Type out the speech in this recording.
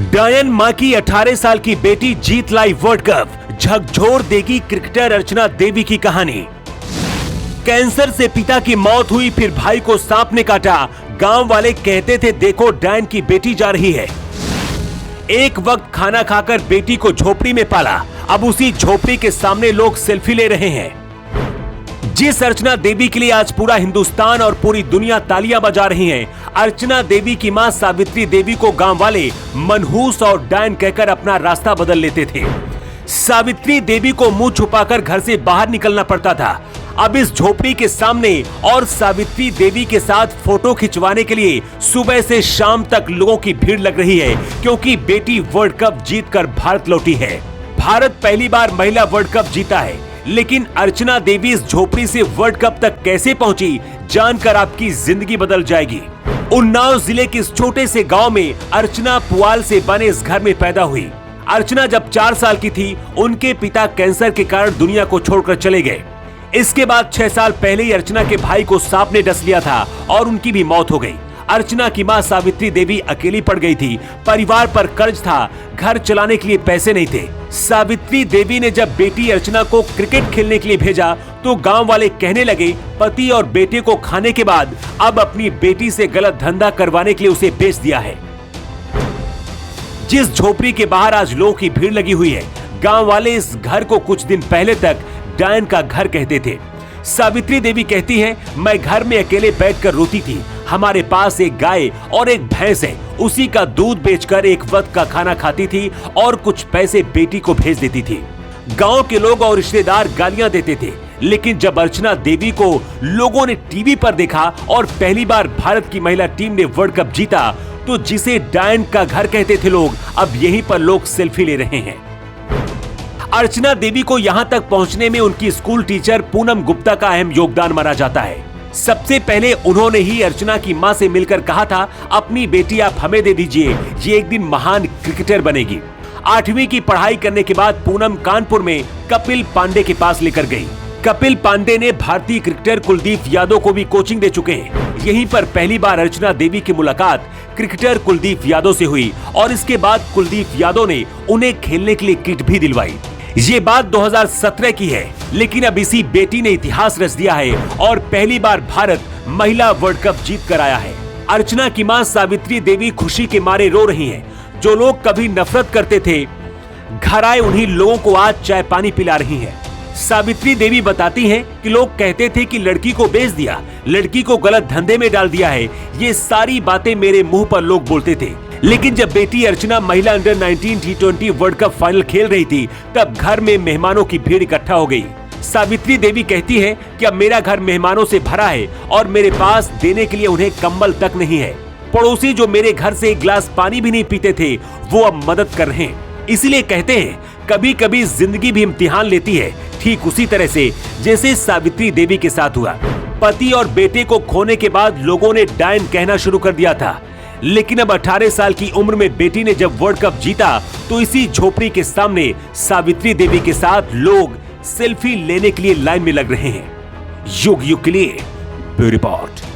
डायन मां की 18 साल की बेटी जीत लाई वर्ल्ड कप, झकझोर देगी क्रिकेटर अर्चना देवी की कहानी। कैंसर से पिता की मौत हुई, फिर भाई को सांप ने काटा। गांव वाले कहते थे देखो डायन की बेटी जा रही है। एक वक्त खाना खाकर बेटी को झोपड़ी में पाला, अब उसी झोपड़ी के सामने लोग सेल्फी ले रहे हैं। जिस अर्चना देवी के लिए आज पूरा हिंदुस्तान और पूरी दुनिया तालियां बजा रही हैं, अर्चना देवी की मां सावित्री देवी को गांव वाले मनहूस और डायन कहकर अपना रास्ता बदल लेते थे। सावित्री देवी को मुंह छुपाकर घर से बाहर निकलना पड़ता था। अब इस झोपड़ी के सामने और सावित्री देवी के साथ फोटो खिंचवाने के लिए सुबह से शाम तक लोगों की भीड़ लग रही है, क्योंकि बेटी वर्ल्ड कप जीतकर भारत लौटी है। भारत पहली बार महिला वर्ल्ड कप जीता है, लेकिन अर्चना देवी इस झोपड़ी से वर्ल्ड कप तक कैसे पहुंची, जानकर आपकी जिंदगी बदल जाएगी। उन्नाव जिले के इस छोटे से गांव में अर्चना पुआल से बने इस घर में पैदा हुई। अर्चना जब 4 साल की थी, उनके पिता कैंसर के कारण दुनिया को छोड़कर चले गए। इसके बाद 6 साल पहले ही अर्चना के भाई को सांप ने डस लिया था और उनकी भी मौत हो गई। अर्चना की मां सावित्री देवी अकेली पड़ गई थी, परिवार पर कर्ज था, घर चलाने के लिए पैसे नहीं थे। सावित्री देवी ने जब बेटी अर्चना को क्रिकेट खेलने के लिए भेजा तो गांव वाले कहने लगे पति और बेटे को खाने के बाद अब अपनी बेटी से गलत धंधा करवाने के लिए उसे बेच दिया है। जिस झोपड़ी के बाहर आज लोगों की भीड़ लगी हुई है, गांव वाले इस घर को कुछ दिन पहले तक डायन का घर कहते थे। सावित्री देवी कहती है, मैं घर में अकेले बैठकर रोती थी। हमारे पास एक गाय और एक भैंस है, उसी का दूध बेचकर एक वक्त का खाना खाती थी और कुछ पैसे बेटी को भेज देती थी। गांव के लोग और रिश्तेदार गालियां देते थे, लेकिन जब अर्चना देवी को लोगों ने टीवी पर देखा और पहली बार भारत की महिला टीम ने वर्ल्ड कप जीता, तो जिसे डायन का घर कहते थे लोग, अब यहीं पर लोग सेल्फी ले रहे हैं। अर्चना देवी को यहां तक पहुंचने में उनकी स्कूल टीचर पूनम गुप्ता का अहम योगदान माना जाता है। सबसे पहले उन्होंने ही अर्चना की मां से मिलकर कहा था, अपनी बेटी आप हमें दे दीजिए, ये एक दिन महान क्रिकेटर बनेगी। 8वीं की पढ़ाई करने के बाद पूनम कानपुर में कपिल पांडे के पास लेकर गई। कपिल पांडे ने भारतीय क्रिकेटर कुलदीप यादव को भी कोचिंग दे चुके हैं। यहीं पर पहली बार अर्चना देवी की मुलाकात क्रिकेटर कुलदीप यादव से हुई और इसके बाद कुलदीप यादव ने उन्हें खेलने के लिए किट भी दिलवाई। ये बात 2017 की है, लेकिन अब इसी बेटी ने इतिहास रच दिया है और पहली बार भारत महिला वर्ल्ड कप जीत कर आया है। अर्चना की मां सावित्री देवी खुशी के मारे रो रही हैं। जो लोग कभी नफरत करते थे, घर आए उन्हीं लोगों को आज चाय पानी पिला रही हैं। सावित्री देवी बताती हैं कि लोग कहते थे कि लड़की को बेच दिया, लड़की को गलत धंधे में डाल दिया है। ये सारी बातें मेरे मुंह पर लोग बोलते थे, लेकिन जब बेटी अर्चना महिला under 19 T20 world cup final खेल रही थी, तब घर में मेहमानों की भीड़ इकट्ठा हो गई। सावित्री देवी कहती है कि अब मेरा घर मेहमानों से भरा है और मेरे पास देने के लिए उन्हें कंबल तक नहीं है। पड़ोसी जो मेरे घर से एक गिलास पानी भी नहीं पीते थे, वो अब मदद कर रहे हैं। इसीलिए कहते हैं कभी कभी जिंदगी भी इम्तिहान लेती है, ठीक उसी तरह से जैसे सावित्री देवी के साथ हुआ। पति और बेटे को खोने के बाद लोगों ने डायन कहना शुरू कर दिया था, लेकिन अब 18 साल की उम्र में बेटी ने जब वर्ल्ड कप जीता, तो इसी झोपड़ी के सामने सावित्री देवी के साथ लोग सेल्फी लेने के लिए लाइन में लग रहे हैं। युग युग के लिए ब्यूरो रिपोर्ट।